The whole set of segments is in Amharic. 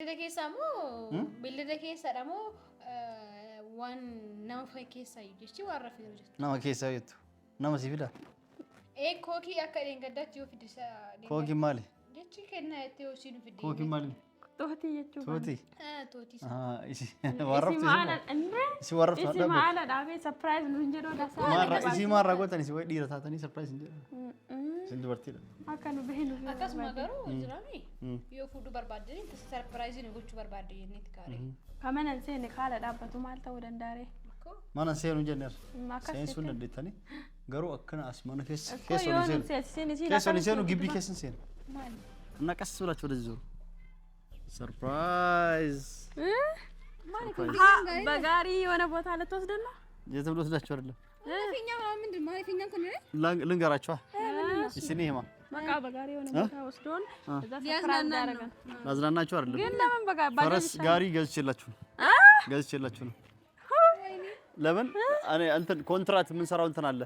Billada keessaamo billada keessa dhamo waan nama fay keessa jechi waan rafee jirtu. Nama keessa jettu. Nama si fida. Kookii akka dheengaddaatti yoo fidisa. Kookii maali? Jechi kennaa itti yoo siin fidee. Kookii maali? Tooti jechuudha. Tooti. Tooti. Isi warraftu isi warraftu. Isi maala dhaabee surprise nuun jedhoo dasaa. Isi maarraa gootan isi way dhiira taatanii surprise hin jedhan. Sin dubartiidha. Akka nu bahinu. Akkasuma garuu jiraami. Yoo fuudhu barbaadanii surprise ni gochuu barbaadde jenneeti kaaree. Kamanan seene kaala dhaabbatu maal ta'uu dandaare? Mana seenu jenneer. Seensuun dandeettanii garuu akkana as mana keessa keessoon seenu gibbii keessan seenu. Maali? Naqas sulaachuu wada jiru. Surprise! Bagari የሆነ ቦታ ልትወስደን ነው? የትም ልወስዳችሁ አይደለም። ፊኛ ምንድን ማለት ፊኛ እንትን ልንገራችኋ እስኒ ሄማ በቃ በጋሪ የሆነ ቦታ ወስዶን እዛ ሰፕራይዝ ያደርጋል። ላዝናናችሁ አይደለም። ግን ለምን በጋ ፈረስ ጋሪ ገዝቼላችሁ ነው። ለምን እኔ እንትን ኮንትራት ምን ሰራው እንትን አለ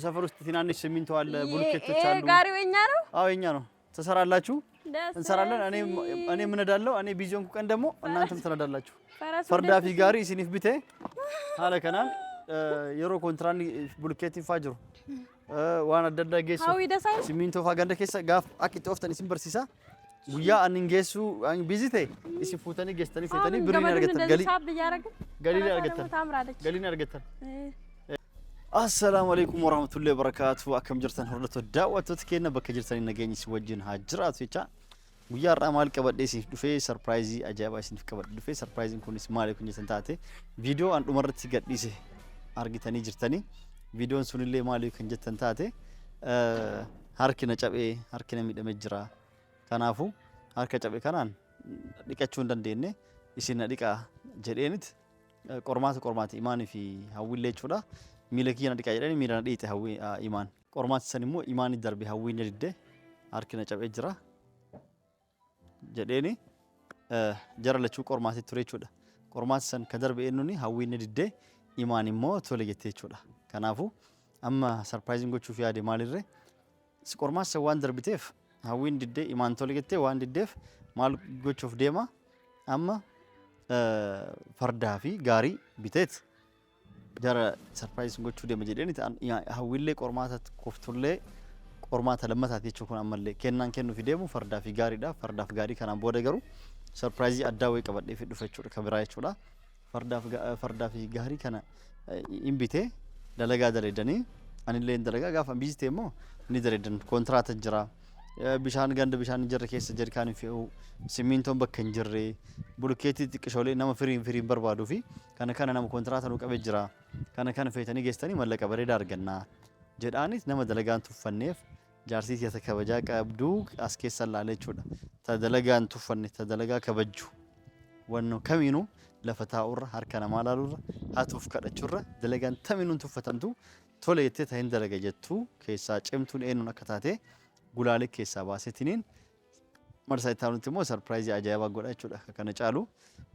ሰፈር ውስጥ ትናንሽ ሲሚንቶ አለ ብሎኬቶች አሉ። ጋሪው የኛ ነው? አዎ የኛ ነው። ተሰራላችሁ እንሰራለን። እኔ ምን እዳለው እኔ ቢዚዮን ቀን ደግሞ እናንተም ትነዳላችሁ። ፈርዳፊ ጋሪ ሲኒፍ ቢቴ አለከናን የሮ ኮንትራኒ ብሎኬት ይፋጅሩ ዋና ደዳጌሱ ሲሚንቶ ፋጋንደ ከሰ ጋፍ አኪ ጦፍተን ሲምበርሲሳ ጉያ አንንጌሱ አን ቢዚቴ ሲፉተኒ ገስተኒ ፈተኒ ብሪን ያርገተን ገሊን ያርገተን السلام عليكم ورحمة الله وبركاته. أكم جرتن هردتو دعوة تكينا بكجرتني نجاني سوجين هاجرات فيتا ويا رامال كبر ديسي دفع سرپرایزی عجیب آیسین كبر دفع سرپرایزین كوني سمالي كوني سنتاتي فيديو أن عمرت تيجات ديسي أرجتني جرتني فيديو سوني اللي مالي كوني جتنتاتي هاركنا جابي هاركنا ميدا مجرا كنافو هاركنا جابي كنان ديكاتشون دندينه يسينا ديكا جرينت قرمات إيماني في هاويل ليشودا ميلكينا ديكا جراني ميرانا ديته هاوي إيمان قرمات سنمو إيماني دربي هاوي نريده هاركنا جاب إجرا جديني جرى لشو قرمات تريشودا قرمات سن كدربي إنوني هاوي نريده إيماني مو تولجته شودا كنافو أما سرپرایزینگ گوچو في عادي ماليره قرمات سوان دربي تيف هاوي نريده إيمان تولجته وان نريده مال گوچو في ديما أما فردافي غاري بيتت جرى سرپرایزینگ گوچو ديما جديني هاويله قرمات كفتوله قرمات لما تاتي تشوفون أمله كنن في ديمو فردافي غاري دا فرداف غاري كان بوده غرو سرپرایزی أداوي كبر دي في دفعة كبراي شولا فردافي غاري كان إمبيته دلگا دريدني أني لين دلگا غافم بيجتمو ندريدن كونترات جرا بيشان غند بيشان جر كيس جر كان فيه سيمينتون بكنجري بلوكيتي تكشولي نما فرين بربادو في كان نما كونترات نو كبجرا كان فيتني جستني ملك بري دارغنا جدانيت نما دلگان تفنيف جارسيت يتكبجا قبدوق اسكي سلاله چودا تدلگان تفني تدلگا كبجو ونو كمينو لفتاور هركنا مالالور هاتوف كدچوره دلگان تمينون تفتنتو توليته تين دلگا جتو كيسا چمتون اينو نكتاته ጉላሌ ኬሳ ባሴቲኒን መርሳይታኑት ሞ ሰርፕራይዝ አጃይባ ጎዳ ቹዳ ከነ ጫሉ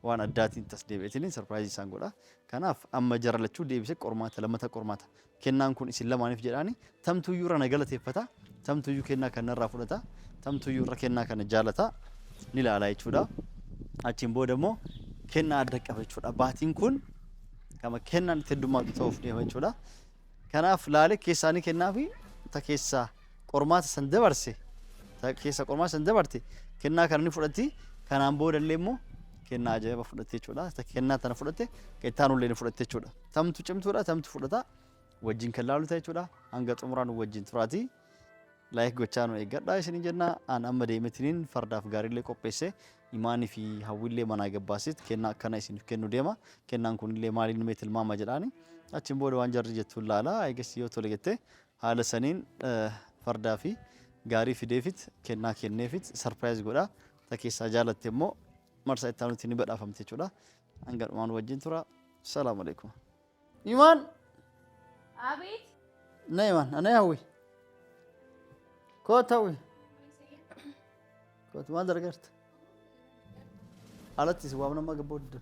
ዋን አዳቲን ተስደበቲኒን ሰርፕራይዝ ሳንጎዳ ከናፍ አመጀራለቹ ዴቢሰ ቆርማታ ለመታ ቆርማታ ከናን ኩን ሲለማኒፍ ጀዳኒ ተምቱ ዩራ ነገለተ ይፈታ ተምቱ ዩ ከና ከነራ ፉለታ ተምቱ ዩራ ከና ከነ ጃለታ ኒላላይ ቹዳ አቺምቦ ደሞ ከና አደቀፈ ቹዳ ባቲን ኩን ከመ ከናን ተዱማ ተውፍ ደበ ቹዳ ከናፍ ላለ ኬሳኒ ከናፊ ተኬሳ قرمات سندبرسي كيسا قرمات سندبرتي كنا كرني فلتي كان أمبو دلليمو كنا جاي بفلتي شولا كنا تنا فلتي كتانو لين فلتي شولا تم تجمع شولا تم تفلتا وجين كلالو تاي شولا أنقط عمران وجين تراتي لايك قتشانو إيجاد دايس نيجنا أنا أمدي مترين فردا في غاري لكو بيسه إيماني في هاويل ما ناقب باسيت كنا يسين كنو ديما كنا نكون لي مالي نميت الماما جلاني أتشم بود وانجر جتول لا أيجسيو تولجته هذا سنين فردافي غاري في ديفيت كنا كنيفيت سرپرایز غودا تكيسا جالتمو مرسا تانوتيني بدا فهمتي چودا انغر مان وجين ترا السلام عليكم ايمان ابيت نايمان انا ياوي كوتاوي كوت ما درغرت علتي سوامنا ما غبود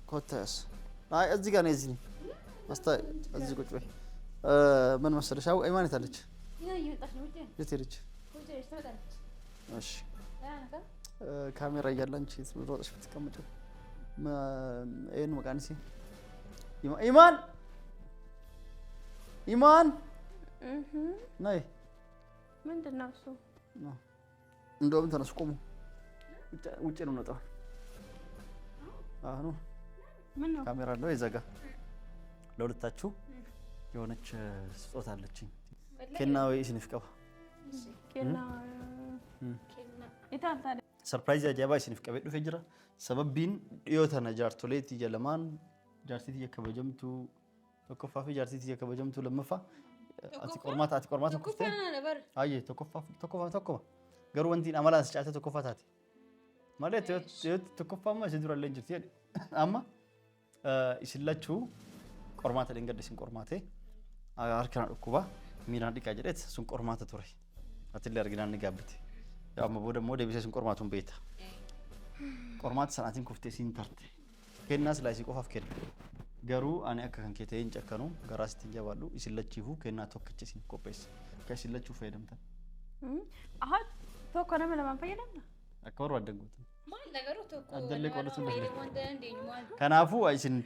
كوتاس اي ازي غاني ازي استا ازي قوچ بي من مسرش او ايمان تالج يا يطش نوتين يترج كنت اشتغلت ماشي انا كده ካሜራ እያለ አንቺ ሮጠሽ ብትቀመጪው ይሄን መቃንሲ ኢማን ኢማን ነይ ምንድን ነው እሱ? እንደውም ተነሱ ቆሙ። ውጭ ነው የምንወጣው። አሁን ምን ነው ካሜራ አለው ይዘጋ። ለሁለታችሁ የሆነች ስጦታ አለችኝ። ከና ወይ ሲንፍቀባ ኬና ኢታንታ ሰርፕራይዝ አጃባ ሲንፍቀበ ዱፈ ጅራ ሰበቢን ዲዮተና ጃርቶሌት ይጀለማን ጃርቲት የከበጀምቱ ተኮፋፊ ጃርቲት የከበጀምቱ ለመፋ አቲ ቆርማት ኮፍቴ አየ ተኮፋ ገሩ ወንቲን አማላስ ጫተ ተኮፋታት ማለት ተኮፋማ ሲድራ ለንጅት አማ ይስላችሁ ቆርማተ ደንገደስን ቆርማቴ አርከና ዱኩባ ሚራን ዲቃ ጀደት ሱን ቆርማተ ቱሪ አትል ያርግና ንጋብት ያው ወደ ሞደ ቢሰስን ቆርማቱን ቤታ ቆርማት ሰናቲን ኩፍቴ ሲንተርት ከናስ ላይ ሲቆፋፍ ከደ ገሩ አኔ አከከን ከተ እንጨከኑ ገራስ ትንጀባሉ ይስለቺፉ ከና ቶክቼ ሲን ኮፔስ ከሲለቹ ፈይደምታ አሃ ቶኮነ ለማን ፈይደምታ አከወር ወደንጉት ማን ነገሩ ቶኮ አደለ ቆለቱ ወንደ እንዴኝ ማን ከናፉ አይሲን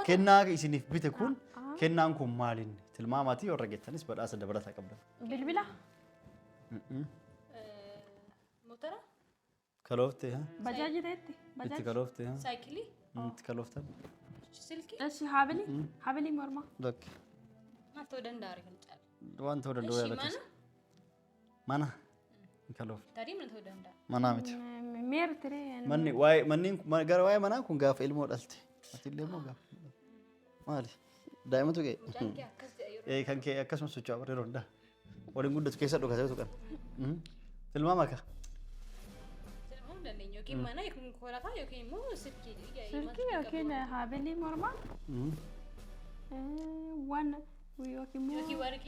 ከና ይሲንፍ ቢተኩን ከናን ኩ ማሊን ትልማማቲ ወረገተንስ በዳስ ደብረ ተቀበለ ብልብላ ሞተራ ከሎፍቴ ባጃጅ ተይት ባጃጅ ከሎፍቴ ሳይክሊ ከሎፍቴ ስልኪ እሺ ሀብሊ ሞርማ ሎክ ማቶ ደንዳሪ ከልጫል ዋን ተወደዶ ያለከስ ማና ከሎፍ ታዲ ምን ተወደንዳ ማናምት ሜር ትሬ ማን ገር ዋይ ማና ኩን ጋፍ ኢልሞ ዳልቴ አትሌሞ ጋፍ ማሊ ዳይመቱ ገ ከንኬ አከስመ ሱቻ ወረሮ እንዳ ወሊን ጉደት ከሰዶ ከሰቱ ቀን ትልማማካ ኪማና ይኩን ኮራታ ይኩን ስልኪ ዮኪን ሀብሊ ሞርማ ዋን ዮኪን ዮኪ ወርቂ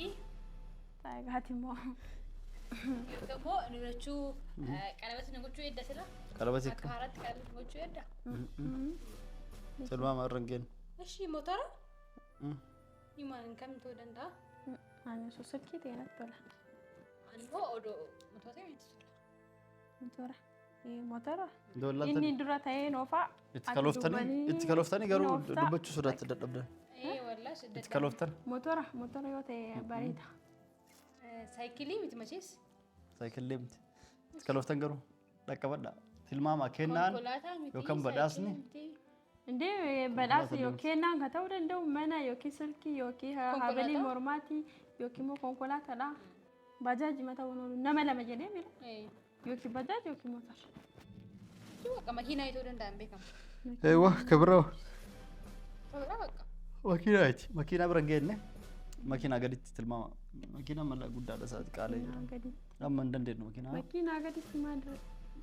ታጋቲሞ ደግሞ ንብረቹ ቀለበት ንጉቹ ይደስላ ቀለበት አካራት ቀለበት ንጉቹ ይዳ ትልማማ ረንገን እሺ ሞተራ ይማን ከም ተወደንዳ አነሱ ስልኪ ተይነት በላ አንቦ ኦዶ ሞተራ ይትስላ ሞተራ ሞተራ ዶላታ ኢኒ ዱራ ታዬ ኖፋ እትከሎፍተኒ ገሩ ዱበቹ ሱዳት ተደደብደ ወላሽ እትከሎፍተን ሞተራ yote barita ሳይክሊ ምትመጪስ ሳይክል ለምት እትከሎፍተን ገሩ ደቀበዳ ትልማማ ከናን yokan badasni እንዴ በዳስ ዮኬናን ከተውደ እንደው መና ዮኪ ስልኪ ዮኪ ሀበሊ ሞርማቲ ዮኪ ሞ ኮንኮላታላ ባጃጅ መታው ነው ነመለ መጀኔ ሚል ዮኪ ባጃጅ ዮኪ ሞተር በቃ መኪና የተወደንዳ አንቤካም አይዋ ከብራው በቃ መኪና አይት መኪና ብረንገነ መኪና ገዲት ትልማማ መኪና መላ ጉዳዳ ሰዓት ቃለ ገዲ አማ እንደንዴ ነው መኪና ገዲት ማድረ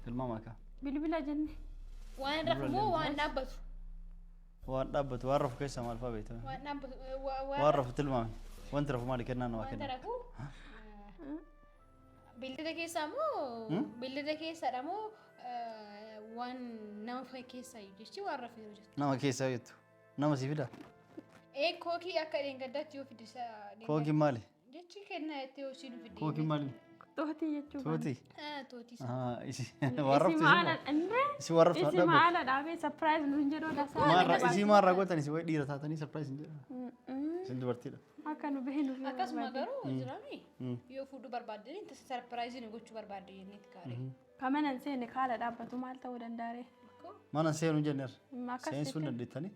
ትልማማካ ቢልቢላ ጀነ ዋን ረፍሞ ዋን ዳበቱ ዋረፍ ከሰማ አልፋ ቤት ዋረፍ ትልማማ ወንት ረፍ ማለት ከና ነው አከና ቢልደ ከሰሙ ቢልደ ከሰደሙ ዋን ናም ፈከሳ ይጅ ዋረፍ ይጅ ናማ ከሳ ይቱ ናማ ሲፊዳ ኮኪ አከደን ገዳት ይወፍድሳ ኮኪ ማሊ ዲቺ ከና የተው ሲሉ ፍዲ ኮኪ ማሊ ቶቲ የቹ ቶቲ እሺ ዋረፍ እሺ ዋረፍ እሺ ማላ ዳቤ ሰርፕራይዝ ነው እንጀሮ ዳሳ ማራ እሺ ማራ ጎተኒ ሲወይ ዲረታተኒ ሰርፕራይዝ እንጀሮ ስንት በርቲዳ አካኑ በሄኑ አካስ ማገሩ ዝራሚ የፉዱ በርባደኒ ሰርፕራይዝ ነው ጎቹ በርባደኒ ንትካሪ ከመነን ሴን ካላ ዳበቱ ማልታ ወደንዳሬ ማና ሴኑ ጀነር ሴንሱን እንደተኒ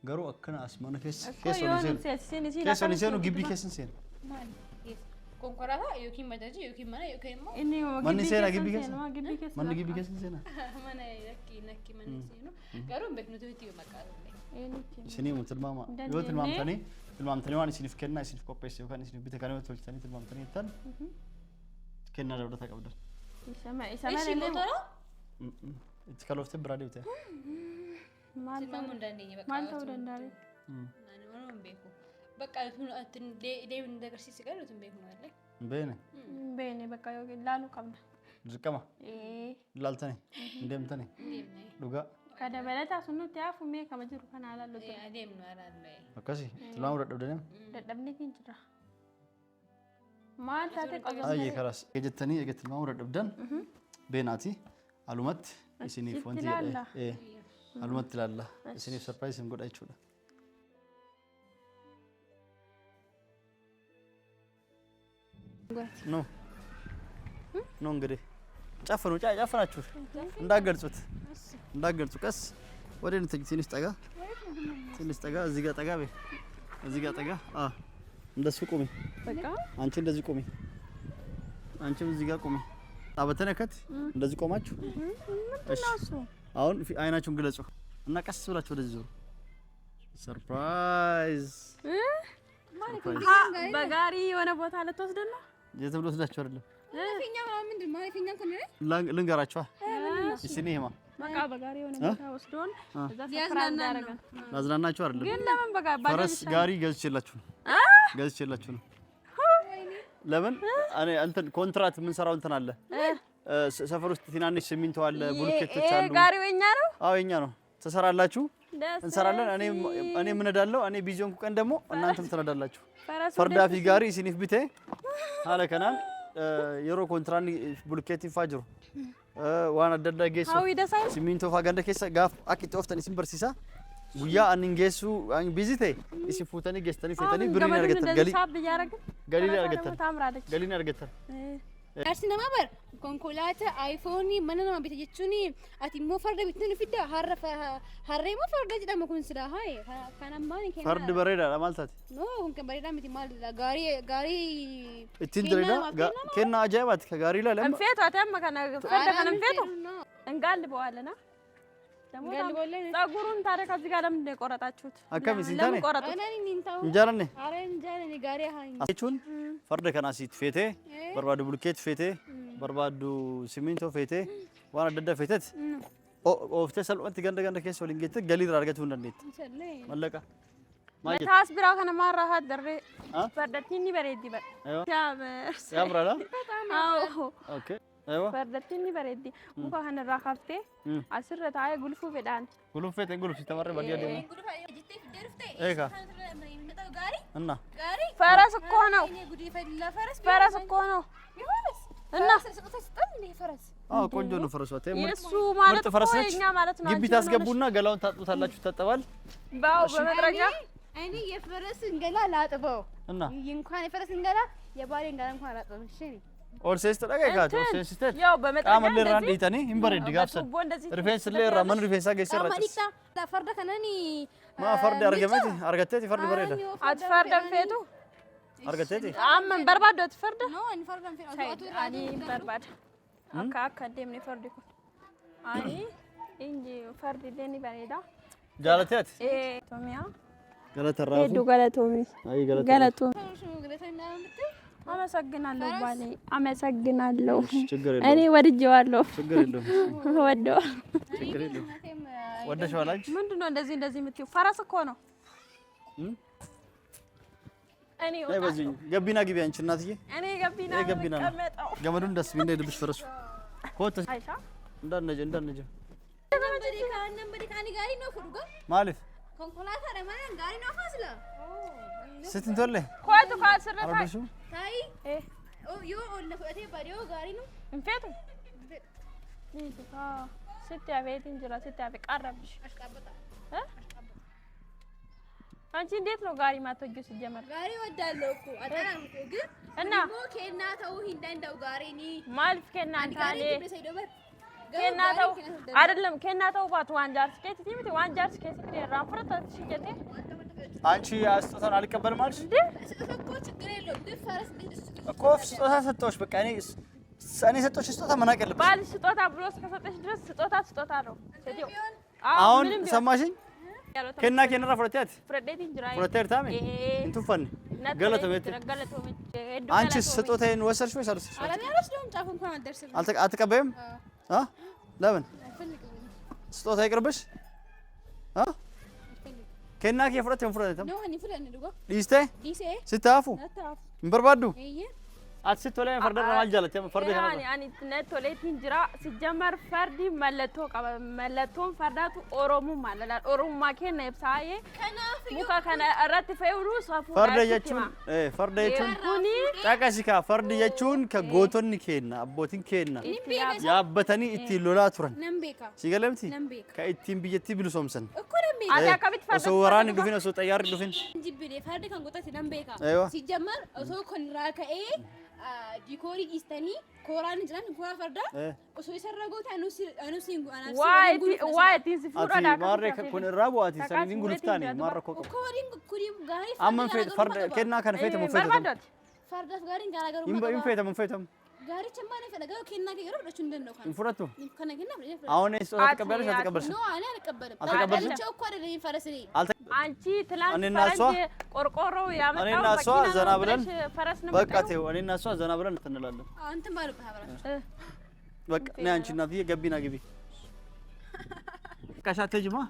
ገሩ አከና አስማነ ኬሶኒ ሴኑ ግቢ ኬስን ሴኑ ኮንኮራታ ዮኪን ባጃጅ ዮኪን ማና ዮኪን ማ እኔ ማን ሴና ግቢ ኬስ ማን ግቢ ኬስን ሴና ማና ነኪ ማን ሴኑ ገሩ በትኑት ቢቲ መቃሩ ስኒ ሙትልማማ ትልማምተኒ ዋን ሲኒፍ ከና ሲኒፍ ኮፔስ ዮካን ሲኒፍ ቢተ ካኔ ወጥቶልተኒ ትልማምተኒ ተን ከና ደብረ ተቀብደል እሺ ሞተራ እትከሎፍተ ብራዲውተ ማልታ እንደኔ በቃ ማልታ ወደንዳሬ ማንም ቤኩ በቃ እንትን ዴቭ እንደገር ሲስቀር እንትን ቤኩ ነው አይደል ቤኔ በቃ ላሉ ቀብዳ ዝቀማ ላልተኒ እንደምተኒ ዱጋ ከደበለታ ሱኑት ያፉ ሜ ከመጅሩ ከና አላሉ አዴም ነው አላለ አካሲ ትላም ረደብደንም ደደብኒ kinjira ማልታ ተቀበለ አይ ከራስ የጀተኒ የገትማው ረደብደን ቤናቲ አሉመት isiniif wanti jedhe alumatti ilaalla isiniif surprise hin godha jechuudha no no እንግዲህ ጨፍኑ ጨፍናችሁ እንዳገልጹት ቀስ ወደ ትንሽ ጠጋ እዚህ ጋር ጠጋ በይ እዚህ ጋር ጠጋ እንደሱ ቁሚ በቃ አንቺ እንደዚህ ቁሚ አንቺም እዚህ ጋር ቁሚ አበተነከት እንደዚህ ቆማችሁ እሺ አሁን አይናችሁን ግለጹ እና ቀስ ብላችሁ ወደዚህ ዞሩ ሰርፕራይዝ በጋሪ የሆነ ቦታ ልትወስደን ነው የት ብሎ ወስዳችሁ አይደለም ማለፊኛው ምንድን ማለፊኛው ከነ ልንገራችሁ እስኒማ በቃ በጋሪ የሆነ ቦታ ወስዶን እዛ ሰፍራን ያደርጋል ላዝናናችሁ አይደለም ግን ለምን በጋሪ ፈረስ ጋሪ ገዝቼላችሁ ነው ለምን እኔ እንትን ኮንትራት ምን ሰራው እንትን አለ ሰፈር ውስጥ ትናንሽ ሲሚንቶ አለ ብሎኬቶች አሉ ጋሪው የኛ ነው አዎ የኛ ነው ተሰራላችሁ እንሰራለን እኔ ምን እዳለው እኔ ቢዚዮንኩ ቀን ደግሞ እናንተም ትረዳላችሁ ፈርዳፊ ጋሪ ሲኒፍ ቢቴ አለከናን የሮ ኮንትራኒ ብሎኬት ይፋጅሩ ዋና ደዳጌሱ ሲሚንቶ ፋጋንደ ከሰ ጋፍ አቂጥ ኦፍተን ሲም በርሲሳ ጉያ አንንጌሱ አን ቢዚቴ እሲ ፉተኒ ገስተኒ ፈተኒ ብሪን ያርገተን ገሊ ያርገተን አርሲና ማበር ኮንኮላታ አይፎን ማንና ማቢተ ጀቹኒ አቲሞ ፈርደ ቢትኒ ፊዳ ሀረሞ ፈርደ ጅዳም ኩንስዳ ሃይ ካናማኒ ከና ፈርድ በሬዳ ለማልታት ኖ እንከ በሬዳ ምት ማልዳ ጋሪ እቲን ድሬዳ ከና አጃይባት ከጋሪ ላይ ለማ እንፌቶ አታማ ከና ፈርደ ከና እንፌቶ እንጋል በዋለና ጸጉሩን ታዲያ ከዚህ ጋር ለምን እንደቆረጣችሁት አከም ሲንታኔ እንጀራኔ እንጀራኔ ጋሪ ሃይ እቹን ፈርደ ከናሲት ፌቴ በርባዱ ብሉኬት ፌቴ በርባዱ ሲሚንቶ ፌቴ ዋና ደደ ፌተት ኦፍቴ ሰልወት ገንደ ከሶ ሊንጌት ገሊር አርገቱ እንደኔት መለቃ መታስ ብራው ከነ ማራሃት ደሬ ፈርደቲኒ በሬዲ በ ያምራላ አዎ ኦኬ ايوه فردتني بردي مو كان راخفتي اسرت هاي غلفو فدان غلفو تمر بدي دي جيتي في درفتي ايكا غاري እና ፈረስ እኮ ነው ፈረስ እኮ ነው እና ቆንጆ ነው ፈረስ ወጣ የሱ ማለት ቆየኛ ማለት ነው ግቢ ታስገቡና ገላውን ታጥቡታላችሁ ተጠባል ባው በመጥረጃ እኔ የፈረስ እንገላ ላጥበው እና እንኳን የፈረስ እንገላ የባሌ እንገላ እንኳን ላጥበው እሺ ኦርሴስ ተደጋጋት ኦርሴስ ተት ያው በመጥረጃ አመለ ራንዲ ተኒ ኢምበረድ ጋፍሰን ሪፌንስ ለራ ማን ሪፌንሳ ገሰራ ማሊክታ ፈርደ ከነኒ ማ ፈርደ አርገተት ፈርደ በረዳ አትፈርደ ፌቱ አርገተት አመን በርባዶ አትፈርደ ኖ እንፈርደን ፌቱ አኒ በርባድ አካ ደምኒ ፈርዲኩ አኒ እንጂ ፈርድ ደኒ በሬዳ ጃለተት ቶሚያ ገለተራፉ ሄዱ ገለቶሚ አይ ገለቶ አመሰግናለሁ ባሌ አመሰግናለሁ እኔ ወድጄዋለሁ ችግር የለውም ወደው ችግር የለውም ወደሽዋል አንቺ ምንድነው እንደዚህ የምትይው ፈረስ እኮ ነው እኔ አይ በዚህ ገቢና ግቢ አንቺ እናትዬ እኔ ገቢና ተቀመጠው ገመዱን ደስ ቢንደ ድብሽ ፈረሱ ኮት አይሻ እንዳነጀ በዲካኒ ጋሪ ነው ፍዱጋ ማለፍ ኮንኮላታ ረማን ጋሪ ነው ፋስላ ስትንቶለ ኮቱ ካስረታ ታይ ዮ ኦለ ፈቴ ባዲዮ ጋሪ ነው እንፈቱ ይታ ስትያ ቤት እንጀራ ስትያ በቃረብሽ አሽቃበጣ አንቺ እንዴት ነው ጋሪ ማተጁ ሲጀመር ጋሪ ወዳለው እኮ አጣራም እኮ ግን እና ከናታው እንደው ጋሪኒ ማልፍ ከናታሌ ከናታው አይደለም ከናታው ባት ዋንጃር ስኬት ቲምቲ ዋንጃር ስኬት ራፍረታ ሲጀቴ አንቺ አስጦታን አልቀበልም አልሽ እንዴ እኮ ችግር የለውም ግን ፈረስ እኮ ስጦታ ሰጥቶሽ በቃ እኔ ሰጥቶሽ ስጦታ መናቅ የለብሽ ባል ስጦታ ብሎ እስከሰጠሽ ድረስ ስጦታ ነው ሰዲው አሁን ሰማሽኝ ከና ከነራ ፍረቴት ፍረዴት እንጅራይ ፍረቴት ታሜ እንቱፈን ገለቶሜት አንቺ ስጦታዬን ወሰድሽ ወይስ አልወሰድሽ አላደረስኩም ጫፍ እንኳን አልደርስም አትቀበይም ለምን ስጦታ ይቅርብሽ ከና ከፍረቴ ፍረቴ ነው እኔ ፍረን ልጎ ዲስቴ ሲታፉ እንበርባዱ أتسيت ولا فرد الرمال جلت يا فرد يعني أنا تنت ولا تنجرا سجمر فردي ملتو كاب ملتون فرداتو أورومو مالا أورومو ما كان يبسايه مكا كان أردت فيورو صافو فرد يجون فرد يجون تاكاسيكا فرد يجون كغوتون كينا أبوتين كينا يا بتاني إتيلولا تران نمبيكا سيقلمتي نمبيكا كإتيم بيجتي بلوسومسن أنا كابت فرد صوراني دوفين صوت أيار دوفين جيبلي فرد كان قطعة نمبيكا أيوة سجمر أسوي كن راكا ديكوري إستاني كوران جران كورا فردا أسوي سرقوت واي تنسفورا أتي مرة كون الرابو أتي سنين قلفتاني مرة كوكو كورين كوري غاري أما فيت فرد كنا كان فيت من فيتهم فرد غارين غارا يم فيتهم من فيتهم غاري تمانة فدا غارو كنا كيرو بشندن نو كان انفرتوا كنا كنا أوني سؤال تكبرش تكبرش نو أنا أتكبر أتكبرش شو كوري لين فرسني أنتي تلان أنا ناسوا قرقرو يا متى أنا ناسوا زنابلن فرسنا بقى أنا ناسوا زنابلن تنلالن أنت ما ربها برا بقى نانشي نادية جبينا جبي كشات تجمع